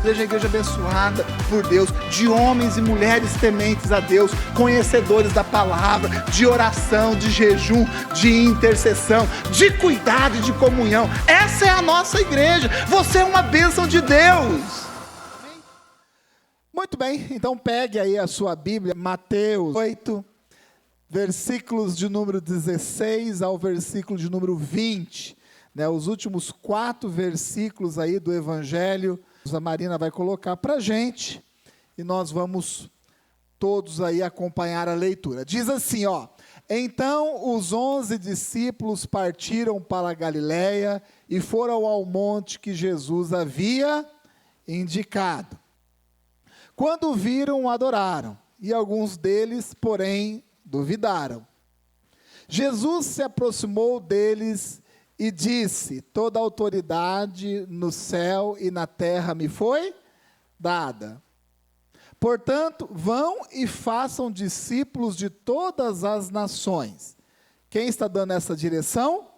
Seja a igreja abençoada por Deus, de homens e mulheres tementes a Deus, conhecedores da palavra, de oração, de jejum, de intercessão, de cuidado e de comunhão. Essa é a nossa igreja. Você é uma bênção de Deus. Muito bem, então pegue aí a sua Bíblia, Mateus 8, versículos de número 16 ao versículo de número 20, né, os últimos 4 versículos aí do Evangelho, a Marina vai colocar para a gente, e nós vamos todos aí acompanhar a leitura. Diz assim, ó: então os 11 discípulos partiram para a Galiléia e foram ao monte que Jesus havia indicado. Quando o viram, adoraram, e alguns deles, porém, duvidaram. Jesus se aproximou deles e disse: toda autoridade no céu e na terra me foi dada. Portanto, vão e façam discípulos de todas as nações. Quem está dando essa direção?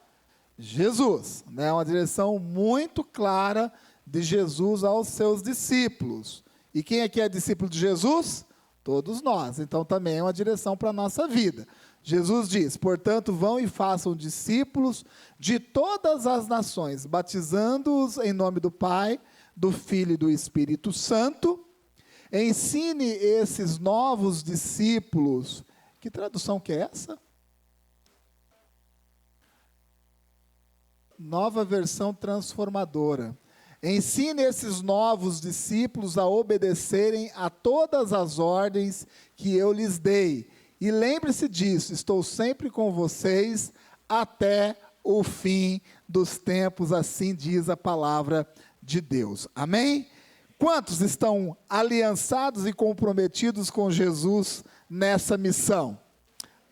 Jesus, né? Uma direção muito clara de Jesus aos seus discípulos. E quem aqui é discípulo de Jesus? Todos nós. Então também é uma direção para a nossa vida. Jesus diz: portanto, vão e façam discípulos de todas as nações, batizando-os em nome do Pai, do Filho e do Espírito Santo. Ensine esses novos discípulos. Que tradução que é essa? Nova versão transformadora. Ensine esses novos discípulos a obedecerem a todas as ordens que eu lhes dei. E lembre-se disso, estou sempre com vocês até o fim dos tempos, assim diz a palavra de Deus. Amém? Quantos estão aliançados e comprometidos com Jesus nessa missão?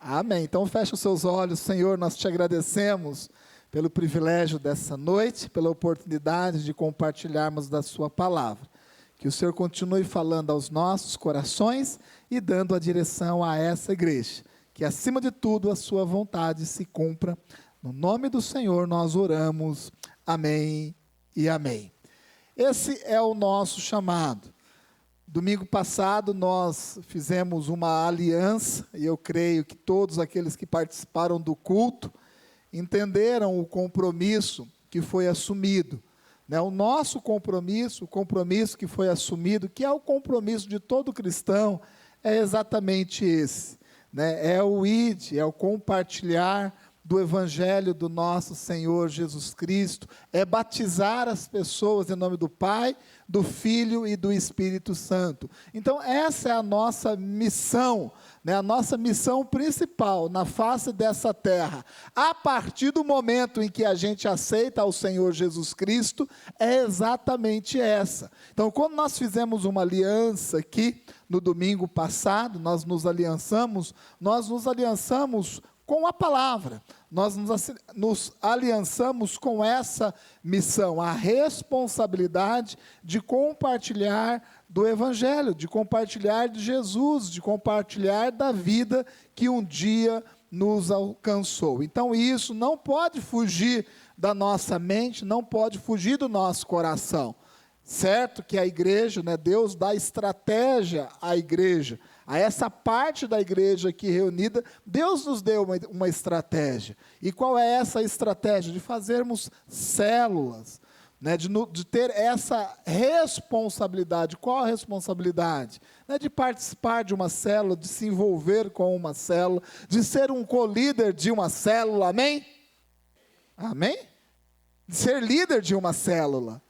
Amém. Então feche os seus olhos. Senhor, nós te agradecemos pelo privilégio dessa noite, pela oportunidade de compartilharmos da sua palavra. Que o Senhor continue falando aos nossos corações e dando a direção a essa igreja. Que, acima de tudo, a sua vontade se cumpra. No nome do Senhor nós oramos. Amém e amém. Esse é o nosso chamado. Domingo passado nós fizemos uma aliança, e eu creio que todos aqueles que participaram do culto entenderam o compromisso que foi assumido, né? O nosso compromisso, o compromisso que foi assumido, que é o compromisso de todo cristão, é exatamente esse, né? É o id, é o compartilhar do Evangelho do nosso Senhor Jesus Cristo, é batizar as pessoas em nome do Pai, do Filho e do Espírito Santo. Então essa é a nossa missão, né? A nossa missão principal na face dessa terra, a partir do momento em que a gente aceita ao Senhor Jesus Cristo, é exatamente essa. Então, quando nós fizemos uma aliança aqui, no domingo passado, nós nos aliançamos com a palavra, nós nos aliançamos com essa missão, a responsabilidade de compartilhar do Evangelho, de compartilhar de Jesus, de compartilhar da vida que um dia nos alcançou. Então isso não pode fugir da nossa mente, não pode fugir do nosso coração. Certo que a igreja, né, Deus dá estratégia à igreja, a essa parte da igreja aqui reunida, Deus nos deu uma estratégia. E qual é essa estratégia? De fazermos células, né, de ter essa responsabilidade. Qual a responsabilidade? Né, de participar de uma célula, de se envolver com uma célula, de ser um co-líder de uma célula, amém? Amém? De ser líder de uma célula.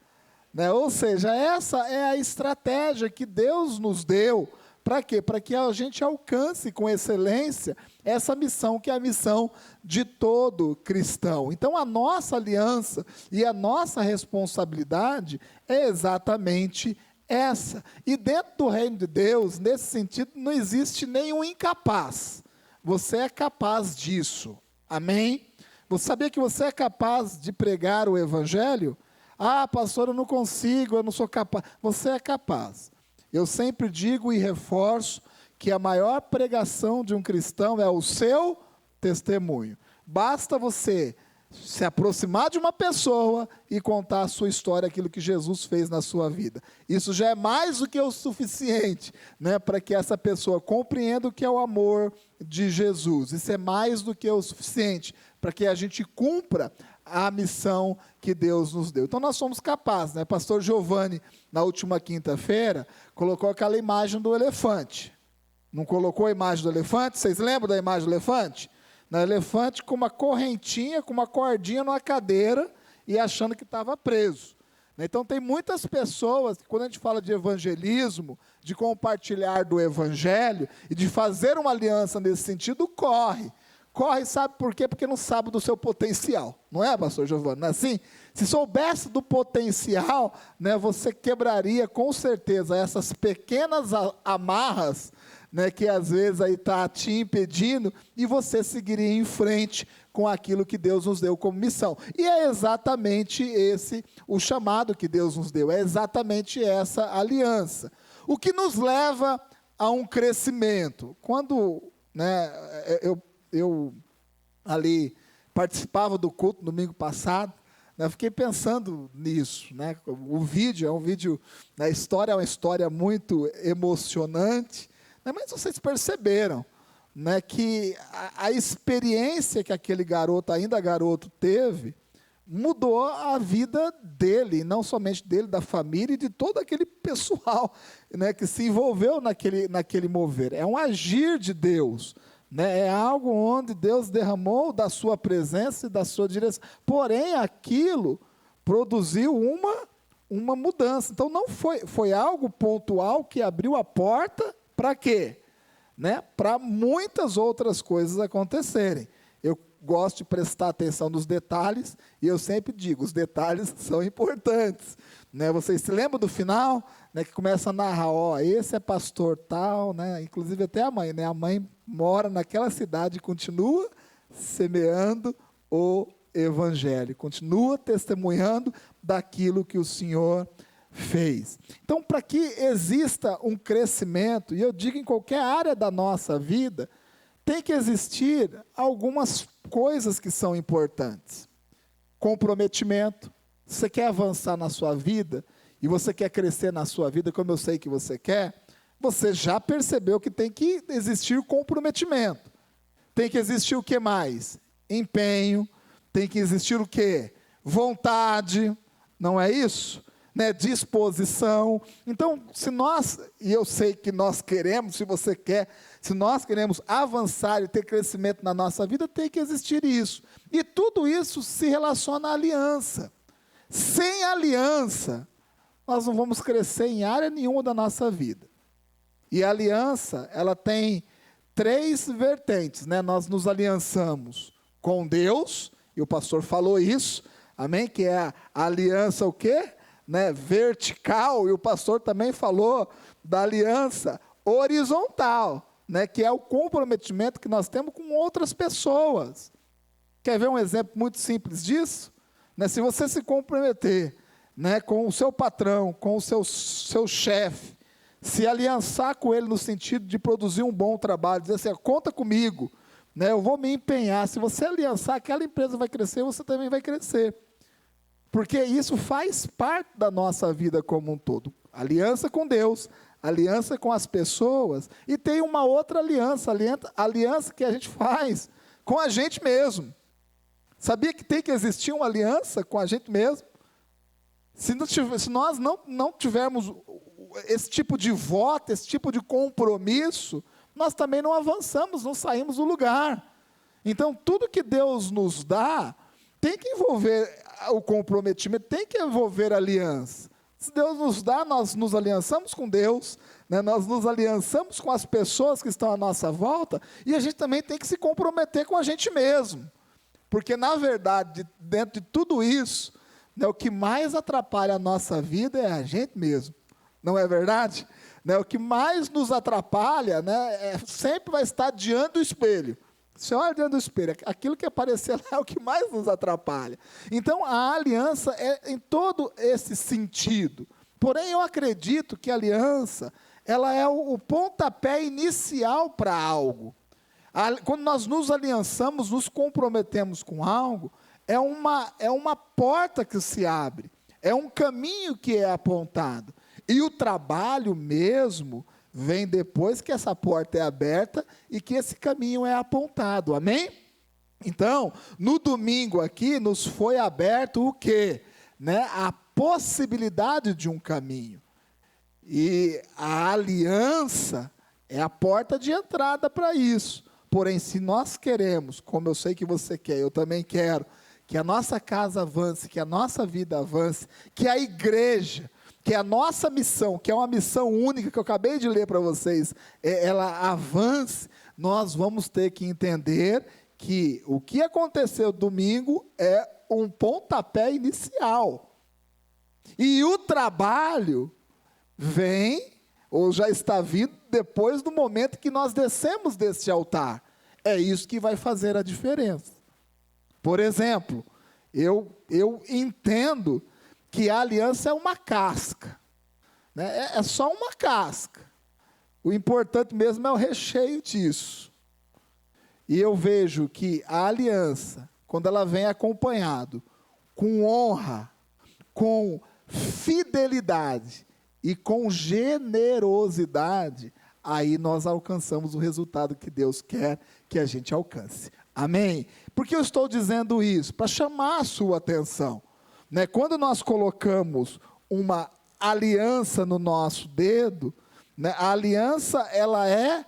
Né? Ou seja, essa é a estratégia que Deus nos deu. Para quê? Para que a gente alcance com excelência essa missão, que é a missão de todo cristão. Então, a nossa aliança e a nossa responsabilidade é exatamente essa. E dentro do reino de Deus, nesse sentido, não existe nenhum incapaz. Você é capaz disso. Amém? Você sabia que você é capaz de pregar o Evangelho? Ah, pastor, eu não consigo, eu não sou capaz. Você é capaz. Eu sempre digo e reforço que a maior pregação de um cristão é o seu testemunho. Basta você se aproximar de uma pessoa e contar a sua história, aquilo que Jesus fez na sua vida. Isso já é mais do que o suficiente, né, para que essa pessoa compreenda o que é o amor de Jesus. Isso é mais do que o suficiente para que a gente cumpra a missão que Deus nos deu. Então nós somos capazes, né? Pastor Giovanni, na última quinta-feira, colocou aquela imagem do elefante. Não colocou a imagem do elefante? Vocês lembram da imagem do elefante? No elefante com uma correntinha, com uma cordinha numa cadeira e achando que estava preso. Então tem muitas pessoas que, quando a gente fala de evangelismo, de compartilhar do evangelho e de fazer uma aliança nesse sentido, corre. Corre, sabe por quê? Porque não sabe do seu potencial. Não é, pastor Giovanni? Não é assim? Se soubesse do potencial, né, você quebraria com certeza essas pequenas amarras, né, que às vezes aí está te impedindo, e você seguiria em frente com aquilo que Deus nos deu como missão. E é exatamente esse o chamado que Deus nos deu, é exatamente essa aliança. O que nos leva a um crescimento. Quando, né, eu ali participava do culto domingo passado, né, eu fiquei pensando nisso, né, o vídeo é um vídeo, a história é uma história muito emocionante, né, mas vocês perceberam, né, que a experiência que aquele garoto, ainda garoto, teve, mudou a vida dele, não somente dele, da família e de todo aquele pessoal, né, que se envolveu naquele mover. É um agir de Deus, né, é algo onde Deus derramou da sua presença e da sua direção. Porém, aquilo produziu uma mudança. Então, não foi algo pontual que abriu a porta para quê? Né, para muitas outras coisas acontecerem. Eu gosto de prestar atenção nos detalhes, e eu sempre digo, os detalhes são importantes. Né, vocês se lembram do final, né, que começa a narrar, ó, esse é pastor tal, né, inclusive até a mãe, né, a mãe mora naquela cidade e continua semeando o evangelho, continua testemunhando daquilo que o Senhor fez. Então, para que exista um crescimento, e eu digo em qualquer área da nossa vida, tem que existir algumas coisas que são importantes. Comprometimento. Se você quer avançar na sua vida, e você quer crescer na sua vida, como eu sei que você quer, você já percebeu que tem que existir comprometimento. Tem que existir o que mais? Empenho. Tem que existir o quê? Vontade. Não é isso? Né, disposição. Então, se nós, e eu sei que nós queremos, se você quer, se nós queremos avançar e ter crescimento na nossa vida, tem que existir isso. E tudo isso se relaciona à aliança. Sem aliança, nós não vamos crescer em área nenhuma da nossa vida. E a aliança, ela tem 3 vertentes, né? Nós nos aliançamos com Deus, e o pastor falou isso, amém? Que é a aliança o quê? Né, vertical, e o pastor também falou da aliança horizontal, né, que é o comprometimento que nós temos com outras pessoas. Quer ver um exemplo muito simples disso? Né, se você se comprometer, né, com o seu patrão, com o seu chefe, se aliançar com ele no sentido de produzir um bom trabalho, dizer assim, conta comigo, né, eu vou me empenhar. Se você aliançar, aquela empresa vai crescer, você também vai crescer. Porque isso faz parte da nossa vida como um todo. Aliança com Deus, aliança com as pessoas, e tem uma outra aliança que a gente faz com a gente mesmo. Sabia que tem que existir uma aliança com a gente mesmo? Se nós não tivermos esse tipo de voto, esse tipo de compromisso, nós também não avançamos, não saímos do lugar. Então, tudo que Deus nos dá, tem que envolver o comprometimento, tem que envolver a aliança. Se Deus nos dá, nós nos aliançamos com Deus, né? Nós nos aliançamos com as pessoas que estão à nossa volta, e a gente também tem que se comprometer com a gente mesmo. Porque, na verdade, dentro de tudo isso, né, o que mais atrapalha a nossa vida é a gente mesmo. Não é verdade? Né, o que mais nos atrapalha, né, sempre vai estar diante do espelho. Você olha diante do espelho, aquilo que aparecer lá é o que mais nos atrapalha. Então, a aliança é em todo esse sentido. Porém, eu acredito que a aliança, ela é o pontapé inicial para algo. Quando nós nos aliançamos, nos comprometemos com algo, é uma porta que se abre, é um caminho que é apontado. E o trabalho mesmo vem depois que essa porta é aberta e que esse caminho é apontado, amém? Então, no domingo aqui, nos foi aberto o quê? Né? A possibilidade de um caminho. E a aliança é a porta de entrada para isso. Porém, se nós queremos, como eu sei que você quer, eu também quero, que a nossa casa avance, que a nossa vida avance, que a igreja, que a nossa missão, que é uma missão única que eu acabei de ler para vocês, ela avance, nós vamos ter que entender que o que aconteceu domingo é um pontapé inicial. E o trabalho vem, ou já está vindo, depois do momento que nós descemos deste altar. É isso que vai fazer a diferença. Por exemplo, eu entendo que a aliança é uma casca. Né? É só uma casca. O importante mesmo é o recheio disso. E eu vejo que a aliança, quando ela vem acompanhado com honra, com fidelidade e com generosidade, aí nós alcançamos o resultado que Deus quer que a gente alcance. Amém? Por que eu estou dizendo isso? Para chamar a sua atenção. Né? Quando nós colocamos uma aliança no nosso dedo, né? A aliança ela é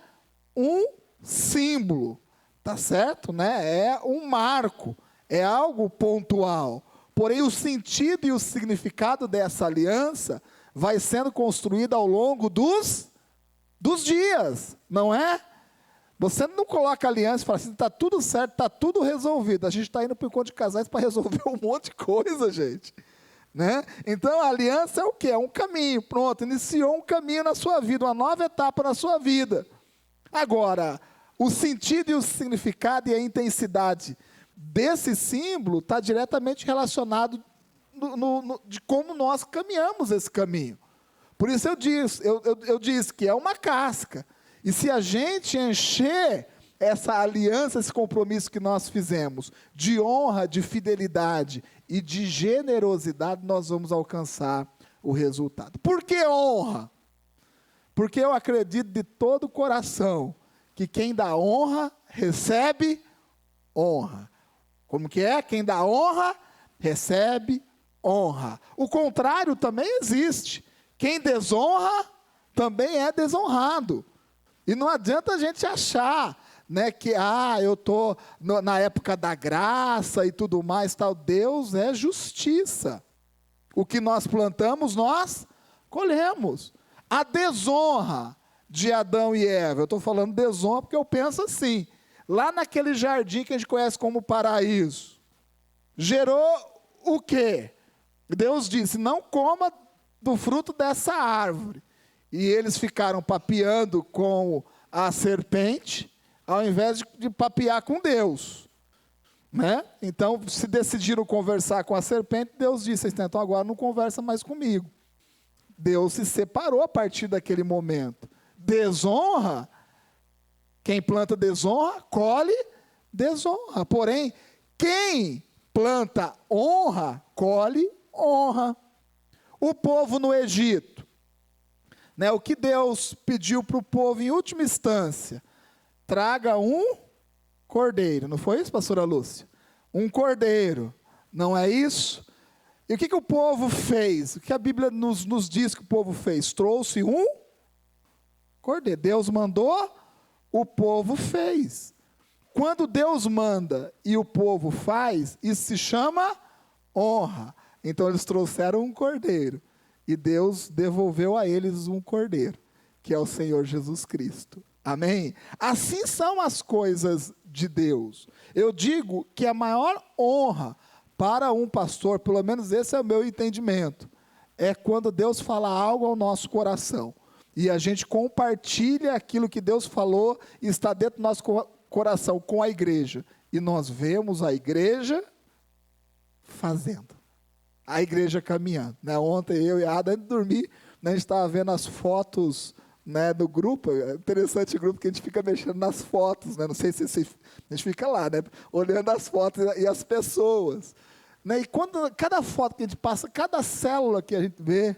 um símbolo, tá certo? Né? É um marco, é algo pontual. Porém, o sentido e o significado dessa aliança vai sendo construído ao longo dos dias, não é? Você não coloca aliança e fala assim, está tudo certo, está tudo resolvido. A gente está indo para o encontro de casais para resolver um monte de coisa, gente. Né? Então, a aliança é o quê? É um caminho, pronto, iniciou um caminho na sua vida, uma nova etapa na sua vida. Agora, o sentido e o significado e a intensidade desse símbolo está diretamente relacionado de como nós caminhamos esse caminho. Por isso eu disse que é uma casca. E se a gente encher essa aliança, esse compromisso que nós fizemos, de honra, de fidelidade e de generosidade, nós vamos alcançar o resultado. Por que honra? Porque eu acredito de todo o coração que quem dá honra, recebe honra. Como que é? Quem dá honra, recebe honra. O contrário também existe. Quem desonra, também é desonrado. E não adianta a gente achar, né, que eu estou na época da graça e tudo mais, tal. Deus é justiça. O que nós plantamos, nós colhemos. A desonra de Adão e Eva, eu estou falando desonra porque eu penso assim, lá naquele jardim que a gente conhece como paraíso, gerou o quê? Deus disse, não coma do fruto dessa árvore. E eles ficaram papeando com a serpente, ao invés de papear com Deus. Né? Então, se decidiram conversar com a serpente, Deus disse, então agora não conversa mais comigo. Deus se separou a partir daquele momento. Desonra, quem planta desonra, colhe desonra. Porém, quem planta honra, colhe honra. O povo no Egito, né, o que Deus pediu para o povo em última instância? Traga um cordeiro, não foi isso, pastora Lúcia? Um cordeiro, não é isso? E o que o povo fez? O que a Bíblia nos diz que o povo fez? Trouxe um cordeiro. Deus mandou, o povo fez. Quando Deus manda e o povo faz, isso se chama honra. Então eles trouxeram um cordeiro. E Deus devolveu a eles um cordeiro, que é o Senhor Jesus Cristo. Amém? Assim são as coisas de Deus. Eu digo que a maior honra para um pastor, pelo menos esse é o meu entendimento, é quando Deus fala algo ao nosso coração. E a gente compartilha aquilo que Deus falou e está dentro do nosso coração com a igreja. E nós vemos a igreja fazendo. A igreja caminhando. Né? Ontem eu e a Ada, antes de dormir, né, a gente estava vendo as fotos né, no grupo, é interessante o grupo que a gente fica mexendo nas fotos, né, não sei se a gente fica lá, né, olhando as fotos e as pessoas, né, e quando cada foto que a gente passa, cada célula que a gente vê,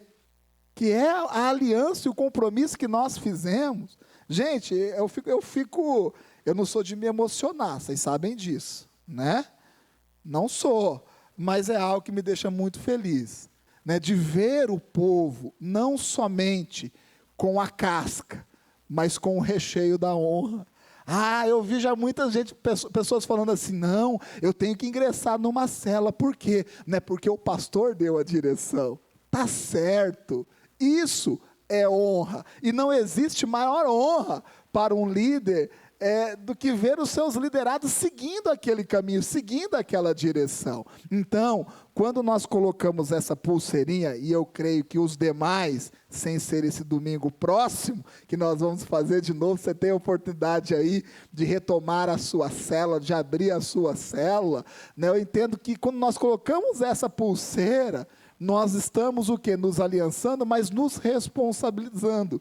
que é a aliança e o compromisso que nós fizemos, gente, eu não sou de me emocionar, vocês sabem disso, né? Não sou, mas é algo que me deixa muito feliz, né, de ver o povo não somente com a casca, mas com o recheio da honra. Eu vi já muita gente, pessoas falando assim, não, eu tenho que ingressar numa cela, por quê? Não é porque o pastor deu a direção, tá certo, isso é honra, e não existe maior honra para um líder do que ver os seus liderados seguindo aquele caminho, seguindo aquela direção. Então, quando nós colocamos essa pulseirinha, e eu creio que os demais, sem ser esse domingo próximo, que nós vamos fazer de novo, você tem a oportunidade aí de retomar a sua célula, de abrir a sua célula, né? Eu entendo que quando nós colocamos essa pulseira, nós estamos o quê? Nos aliançando, mas nos responsabilizando.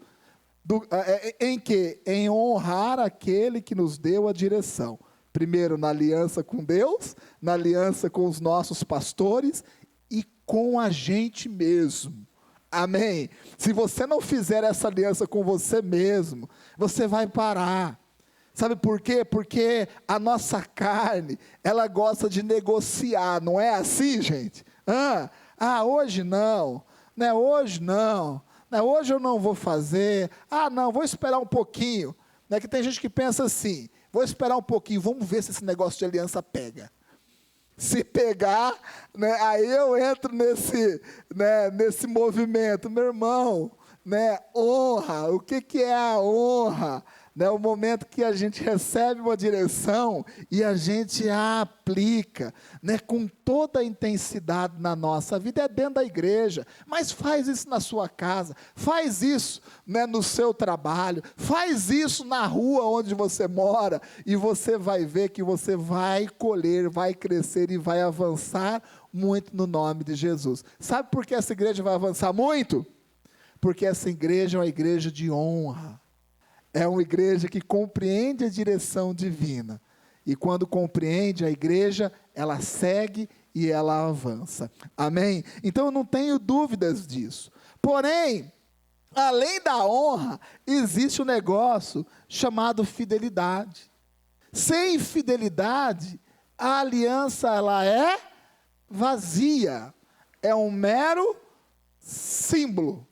Em quê? Em honrar aquele que nos deu a direção. Primeiro, na aliança com Deus, na aliança com os nossos pastores e com a gente mesmo. Amém? Se você não fizer essa aliança com você mesmo, você vai parar. Sabe por quê? Porque a nossa carne, ela gosta de negociar, não é assim, gente? Hoje não, né? Hoje não. Hoje eu não vou fazer, não, vou esperar um pouquinho, né, que tem gente que pensa assim, vou esperar um pouquinho, vamos ver se esse negócio de aliança pega, se pegar, né, aí eu entro nesse movimento, meu irmão, né, honra, o que é a honra? Né, o momento que a gente recebe uma direção e a gente a aplica, né, com toda a intensidade na nossa vida, é dentro da igreja, mas faz isso na sua casa, faz isso, né, no seu trabalho, faz isso na rua onde você mora, e você vai ver que você vai colher, vai crescer e vai avançar muito no nome de Jesus. Sabe por que essa igreja vai avançar muito? Porque essa igreja é uma igreja de honra. É uma igreja que compreende a direção divina. E quando compreende a igreja, ela segue e ela avança. Amém? Então eu não tenho dúvidas disso. Porém, além da honra, existe um negócio chamado fidelidade. Sem fidelidade, a aliança ela é vazia. É um mero símbolo.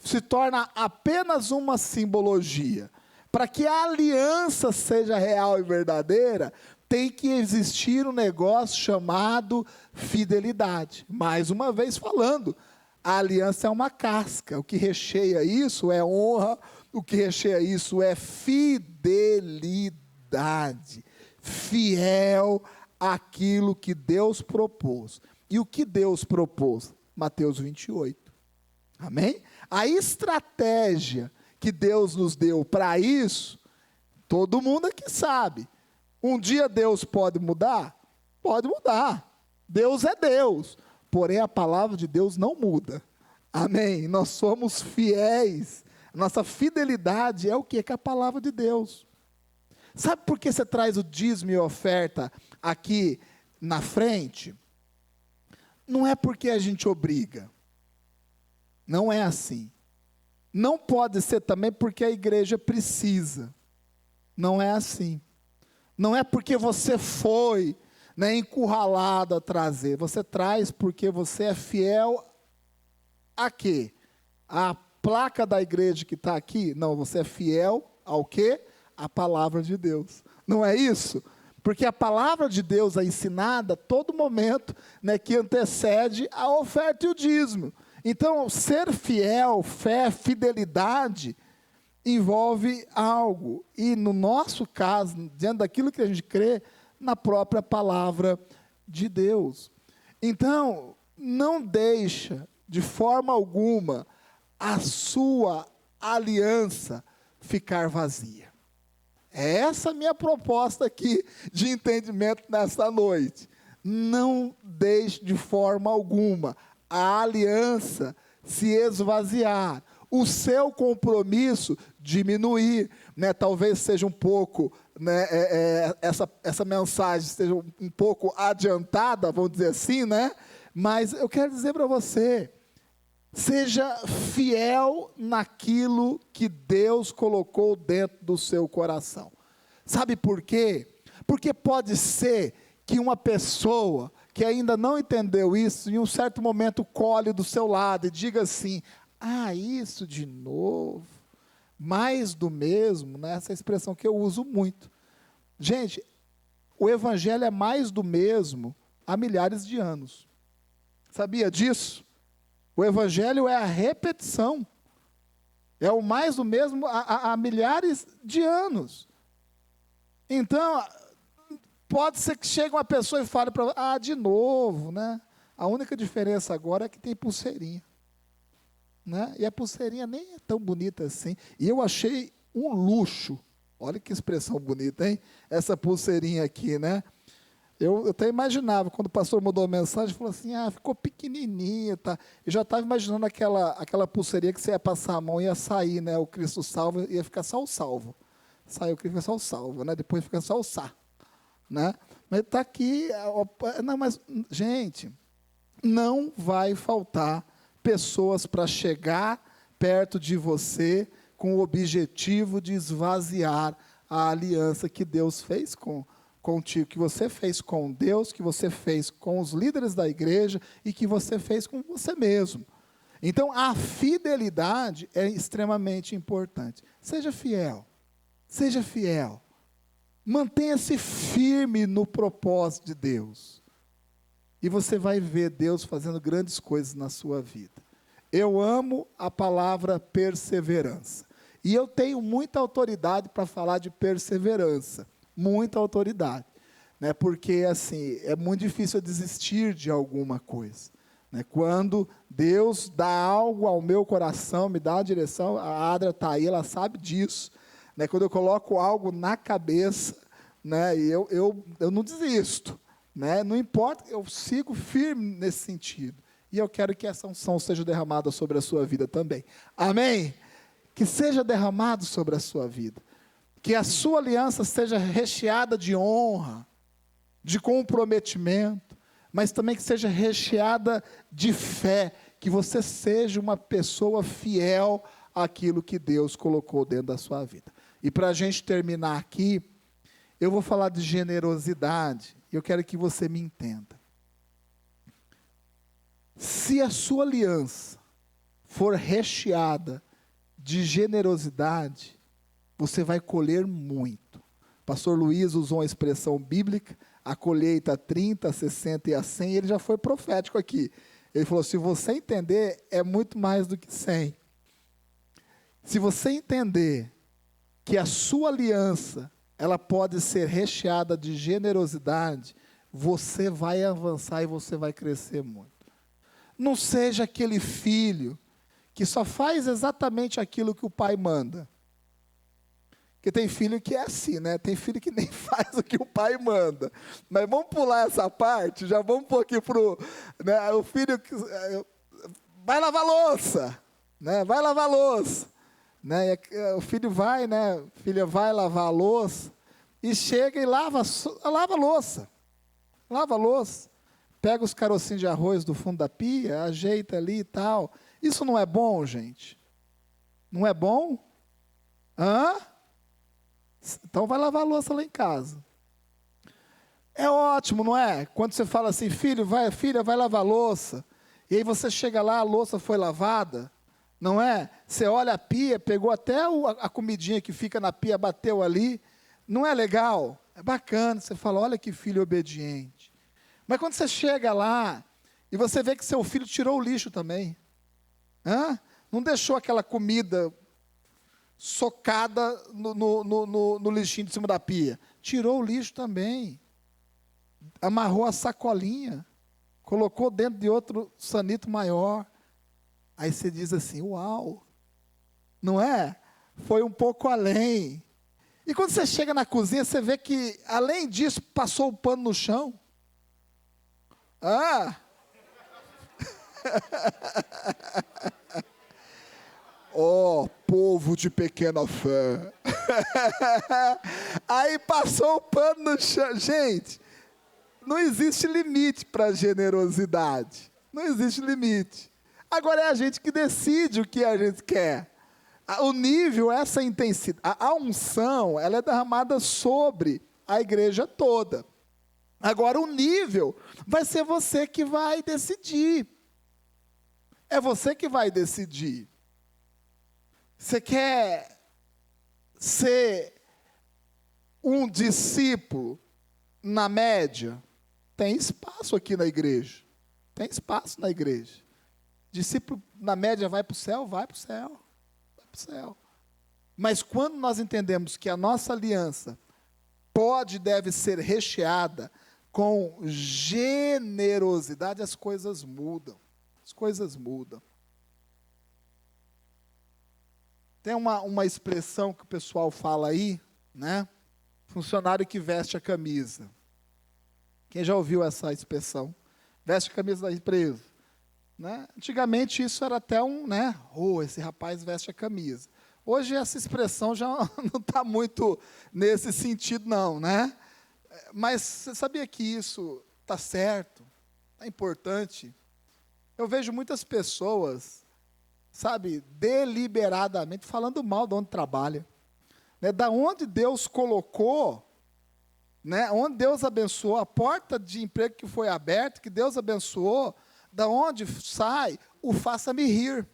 Se torna apenas uma simbologia. Para que a aliança seja real e verdadeira, tem que existir um negócio chamado fidelidade. Mais uma vez falando, a aliança é uma casca, o que recheia isso é honra, o que recheia isso é fidelidade. Fiel àquilo que Deus propôs. E o que Deus propôs? Mateus 28. Amém? A estratégia que Deus nos deu para isso, todo mundo aqui sabe. Um dia Deus pode mudar? Pode mudar. Deus é Deus. Porém, a palavra de Deus não muda. Amém? Nós somos fiéis. Nossa fidelidade é o quê? Que é a palavra de Deus. Sabe por que você traz o dízimo e a oferta aqui na frente? Não é porque a gente obriga. Não é assim. Não pode ser também porque a igreja precisa. Não é assim. Não é porque você foi, né, encurralado a trazer. Você traz porque você é fiel a quê? A placa da igreja que está aqui? Não, você é fiel ao quê? A palavra de Deus. Não é isso? Porque a palavra de Deus é ensinada a todo momento, né, que antecede a oferta e o dízimo. Então, ser fiel, fé, fidelidade, envolve algo. E no nosso caso, diante daquilo que a gente crê, na própria palavra de Deus. Então, não deixa, de forma alguma, a sua aliança ficar vazia. É essa a minha proposta aqui de entendimento nessa noite. Não deixe de forma alguma a aliança se esvaziar. o seu compromisso diminuir, né? Talvez seja um pouco, né, essa mensagem esteja um pouco adiantada, vamos dizer assim, né? Mas eu quero dizer para você, seja fiel naquilo que Deus colocou dentro do seu coração. Sabe por quê? Porque pode ser que uma pessoa que ainda não entendeu isso, em um certo momento colhe do seu lado e diga assim: ah, isso de novo, mais do mesmo, né? Essa expressão que eu uso muito. Gente, o evangelho é mais do mesmo há milhares de anos. Sabia disso? O evangelho é a repetição. É o mais do mesmo há milhares de anos. Então, pode ser que chegue uma pessoa e fale para você: ah, de novo, né? A única diferença agora é que tem pulseirinha. Né? E a pulseirinha nem é tão bonita assim. E eu achei um luxo. Olha que expressão bonita, hein? Essa pulseirinha aqui, né? Eu até imaginava, quando o pastor mandou a mensagem, falou assim: ah, ficou pequenininha, tá? Eu já estava imaginando aquela pulseirinha que você ia passar a mão e ia sair, né? O Cristo salvo, ia ficar só o salvo. Saiu o Cristo, só o salvo, né? Depois fica só o sá, né? Mas está aqui, não, mas, gente, não vai faltar pessoas para chegar perto de você com o objetivo de esvaziar a aliança que Deus fez contigo, que você fez com Deus, que você fez com os líderes da igreja e que você fez com você mesmo. Então, a fidelidade é extremamente importante. Seja fiel, seja fiel. Mantenha-se firme no propósito de Deus. E você vai ver Deus fazendo grandes coisas na sua vida. Eu amo a palavra perseverança. E eu tenho muita autoridade para falar de perseverança. Muita autoridade. Né? Porque, assim, é muito difícil eu desistir de alguma coisa. Né? Quando Deus dá algo ao meu coração, me dá a direção, a Adra está aí, ela sabe disso. Né? Quando eu coloco algo na cabeça, né, e eu não desisto. Né? Não importa, eu sigo firme nesse sentido. E eu quero que essa unção seja derramada sobre a sua vida também. Amém? Que seja derramado sobre a sua vida. Que a sua aliança seja recheada de honra, de comprometimento, mas também que seja recheada de fé, que você seja uma pessoa fiel àquilo que Deus colocou dentro da sua vida. E para a gente terminar aqui, eu vou falar de generosidade, e eu quero que você me entenda. Se a sua aliança for recheada de generosidade, você vai colher muito. Pastor Luiz usou uma expressão bíblica, a colheita 30, 60 e a 100, ele já foi profético aqui. Ele falou: se você entender, é muito mais do que 100. Se você entender que a sua aliança, ela pode ser recheada de generosidade, você vai avançar e você vai crescer muito. Não seja aquele filho que só faz exatamente aquilo que o pai manda. Porque tem filho que é assim, né? Tem filho que nem faz o que o pai manda. Mas vamos pular essa parte, já vamos pôr aqui para né, o filho que vai lavar louça, né? Vai lavar louça. Né? O filho vai, né? A filha vai lavar a louça e chega e lava a louça. Lava a louça. Pega os carocinhos de arroz do fundo da pia, ajeita ali e tal. Isso não é bom, gente? Não é bom? Hã? Então vai lavar a louça lá em casa. É ótimo, não é? Quando você fala assim: filha, vai lavar a louça. E aí você chega lá, a louça foi lavada. Não é? Você olha a pia, pegou até a comidinha que fica na pia, bateu ali. Não é legal? É bacana. Você fala: olha que filho obediente. Mas quando você chega lá e você vê que seu filho tirou o lixo também. Não deixou aquela comida socada no lixinho de cima da pia. Tirou o lixo também. Amarrou a sacolinha. Colocou dentro de outro sanito maior. Aí você diz assim: uau. Não é? Foi um pouco além. E quando você chega na cozinha, você vê que, além disso, passou o pano no chão. povo de pequena fé. Aí passou o pano no chão. Gente, não existe limite para generosidade. Não existe limite. Agora é a gente que decide o que a gente quer. O nível, essa intensidade, a unção, ela é derramada sobre a igreja toda. Agora o nível vai ser você que vai decidir. É você que vai decidir. Você quer ser um discípulo na média? Tem espaço aqui na igreja. Tem espaço na igreja. Discípulo na média vai para o céu? Vai para o céu. Vai para o céu. Mas quando nós entendemos que a nossa aliança pode e deve ser recheada com generosidade, as coisas mudam. As coisas mudam. Tem uma expressão que o pessoal fala aí, né? Funcionário que veste a camisa. Quem já ouviu essa expressão? Veste a camisa da empresa. Né? Antigamente isso era até né? Esse rapaz veste a camisa. Hoje essa expressão já não está muito nesse sentido não, né? Mas você sabia que isso está certo? É importante? Eu vejo muitas pessoas, sabe, deliberadamente falando mal de onde trabalha. Né? Da onde Deus colocou, né? Onde Deus abençoou, a porta de emprego que foi aberta, que Deus abençoou, da onde sai o faça-me rir.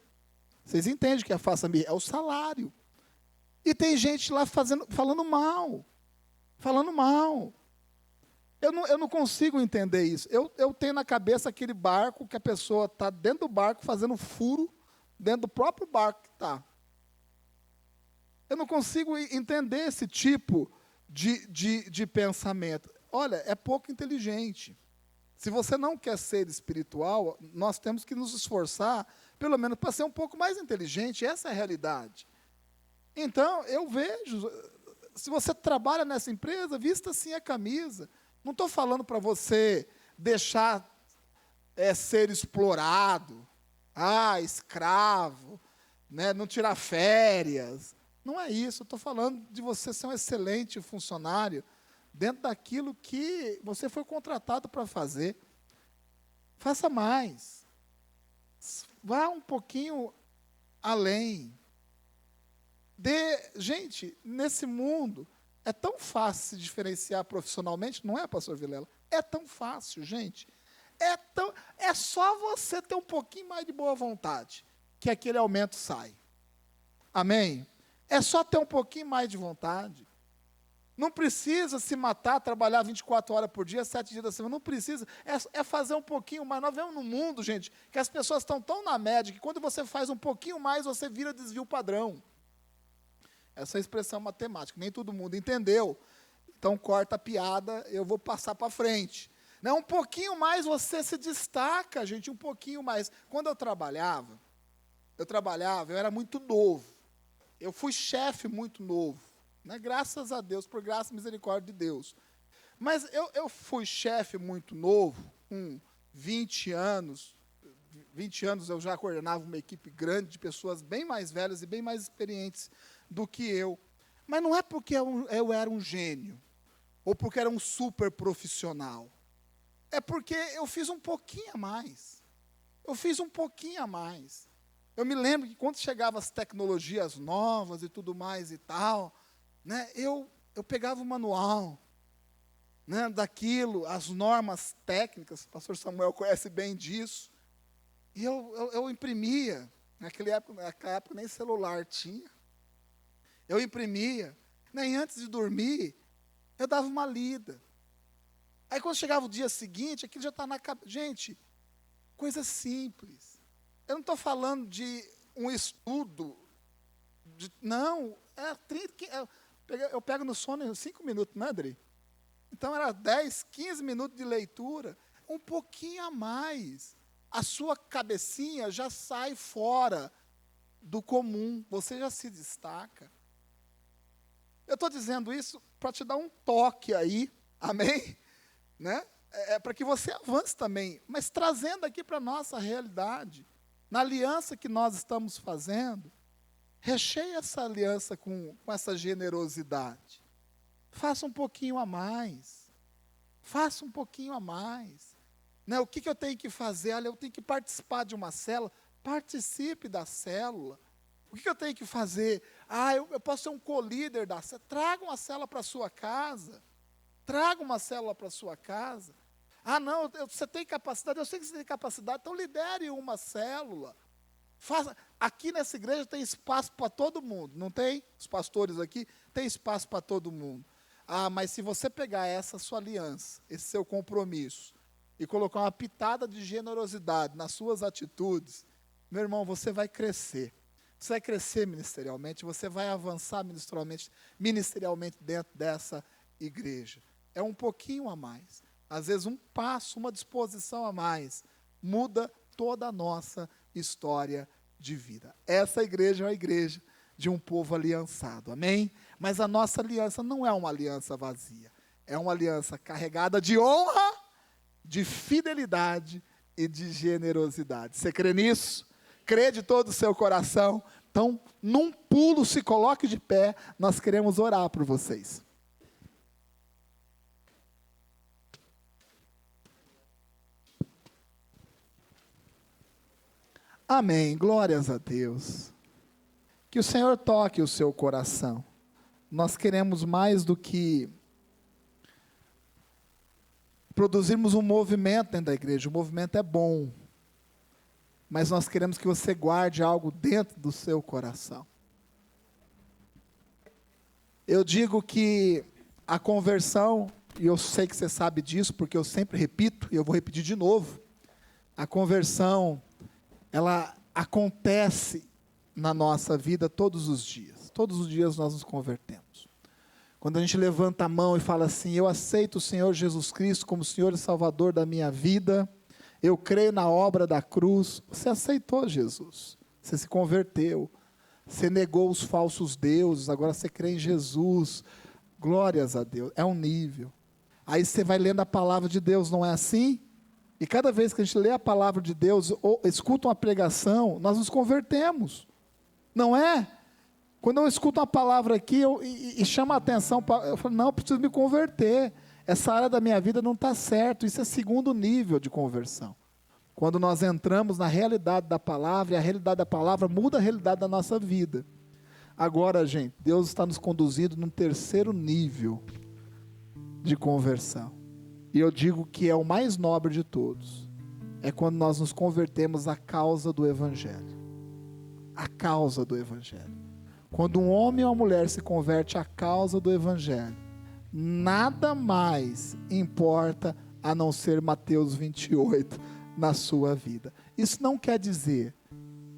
Vocês entendem que é faça-me rir? É o salário. E tem gente lá falando mal. Falando mal. Eu não consigo entender isso. Eu tenho na cabeça aquele barco que a pessoa está dentro do barco fazendo furo dentro do próprio barco que está. Eu não consigo entender esse tipo de pensamento. Olha, é pouco inteligente. Se você não quer ser espiritual, nós temos que nos esforçar, pelo menos, para ser um pouco mais inteligente. Essa é a realidade. Então, eu vejo, se você trabalha nessa empresa, vista assim a camisa. Não estou falando para você deixar ser explorado, escravo, né, não tirar férias. Não é isso, eu estou falando de você ser um excelente funcionário dentro daquilo que você foi contratado para fazer. Faça mais. Vá um pouquinho além. Gente, nesse mundo, é tão fácil se diferenciar profissionalmente, não é, pastor Vilela? É tão fácil, gente. É só você ter um pouquinho mais de boa vontade, que aquele aumento sai. Amém? É só ter um pouquinho mais de vontade. Não precisa se matar, trabalhar 24 horas por dia, 7 dias da semana. Não precisa. É fazer um pouquinho mais. Nós vemos no mundo, gente, que as pessoas estão tão na média que quando você faz um pouquinho mais, você vira desvio padrão. Essa é a expressão matemática. Nem todo mundo entendeu. Então, corta a piada, eu vou passar para frente. Não, um pouquinho mais você se destaca, gente, um pouquinho mais. Quando eu trabalhava, eu era muito novo. Eu fui chefe muito novo. Né? Graças a Deus, por graça e misericórdia de Deus. Mas eu fui chefe muito novo, com 20 anos. 20 anos eu já coordenava uma equipe grande de pessoas bem mais velhas e bem mais experientes do que eu. Mas não é porque eu era um gênio, ou porque era um super profissional. É porque eu fiz um pouquinho a mais. Eu fiz um pouquinho a mais. Eu me lembro que quando chegavam as tecnologias novas e tudo mais e tal, né, eu pegava o manual, né, daquilo, as normas técnicas, o pastor Samuel conhece bem disso, e eu imprimia, naquela época nem celular tinha, eu imprimia, né, e antes de dormir, eu dava uma lida. Aí quando chegava o dia seguinte, aquilo já está na cabeça. Gente, coisa simples. Eu não estou falando de um estudo, não, eu pego no sono em 5 minutos, não é, Adri? Então era 10, 15 minutos de leitura, um pouquinho a mais. A sua cabecinha já sai fora do comum, você já se destaca. Eu estou dizendo isso para te dar um toque aí, amém? Né? Para que você avance também, mas trazendo aqui para a nossa realidade, na aliança que nós estamos fazendo, Recheie essa aliança com essa generosidade. Faça um pouquinho a mais. Faça um pouquinho a mais. Né? O que eu tenho que fazer? Olha, eu tenho que participar de uma célula. Participe da célula. O que eu tenho que fazer? Eu posso ser um co-líder da célula. Traga uma célula para a sua casa. Traga uma célula para a sua casa. Não, você tem capacidade, eu sei que você tem capacidade, então lidere uma célula. Aqui nessa igreja tem espaço para todo mundo, não tem? Os pastores aqui tem espaço para todo mundo. Mas se você pegar essa sua aliança, esse seu compromisso, e colocar uma pitada de generosidade nas suas atitudes, meu irmão, você vai crescer. Você vai crescer ministerialmente, você vai avançar ministerialmente dentro dessa igreja. É um pouquinho a mais. Às vezes um passo, uma disposição a mais, muda toda a nossa história de vida. Essa igreja é uma igreja de um povo aliançado, amém? Mas a nossa aliança não é uma aliança vazia. É uma aliança carregada de honra, de fidelidade e de generosidade. Você crê nisso? Crê de todo o seu coração? Então, num pulo, se coloque de pé, nós queremos orar por vocês. Amém, glórias a Deus. Que o Senhor toque o seu coração. Nós queremos mais do que produzirmos um movimento dentro da igreja. O movimento é bom, mas nós queremos que você guarde algo dentro do seu coração. Eu digo que a conversão, e eu sei que você sabe disso, porque eu sempre repito, e eu vou repetir de novo, a conversão, ela acontece na nossa vida todos os dias. Todos os dias nós nos convertemos. Quando a gente levanta a mão e fala assim, eu aceito o Senhor Jesus Cristo como Senhor e Salvador da minha vida, eu creio na obra da cruz, você aceitou Jesus, você se converteu, você negou os falsos deuses, agora você crê em Jesus, glórias a Deus, é um nível. Aí você vai lendo a palavra de Deus, não é assim? E cada vez que a gente lê a palavra de Deus, ou escuta uma pregação, nós nos convertemos. Não é? Quando eu escuto uma palavra aqui e chama a atenção, eu falo, não, eu preciso me converter. Essa área da minha vida não está certo. Isso é segundo nível de conversão. Quando nós entramos na realidade da palavra, e a realidade da palavra muda a realidade da nossa vida. Agora, gente, Deus está nos conduzindo num terceiro nível de conversão. E eu digo que é o mais nobre de todos. É quando nós nos convertemos à causa do Evangelho. A causa do Evangelho. Quando um homem ou uma mulher se converte à causa do Evangelho, nada mais importa a não ser Mateus 28 na sua vida. Isso não quer dizer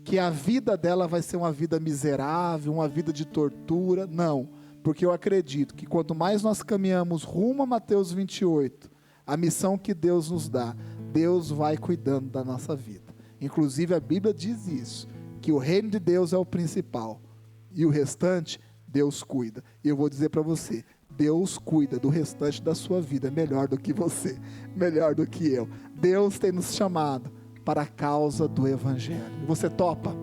que a vida dela vai ser uma vida miserável, uma vida de tortura, não. Porque eu acredito que quanto mais nós caminhamos rumo a Mateus 28, a missão que Deus nos dá, Deus vai cuidando da nossa vida. Inclusive a Bíblia diz isso, que o reino de Deus é o principal, e o restante, Deus cuida. E eu vou dizer para você, Deus cuida do restante da sua vida, melhor do que você, melhor do que eu. Deus tem nos chamado para a causa do Evangelho. Você topa?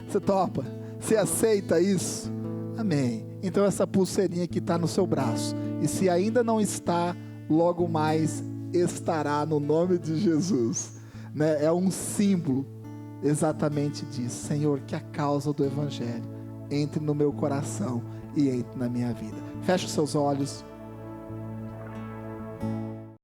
Você topa? Você aceita isso? Amém. Então essa pulseirinha que está no seu braço, e se ainda não está, logo mais estará no nome de Jesus, né? É um símbolo exatamente disso. Senhor, que a causa do Evangelho entre no meu coração e entre na minha vida. Feche os seus olhos.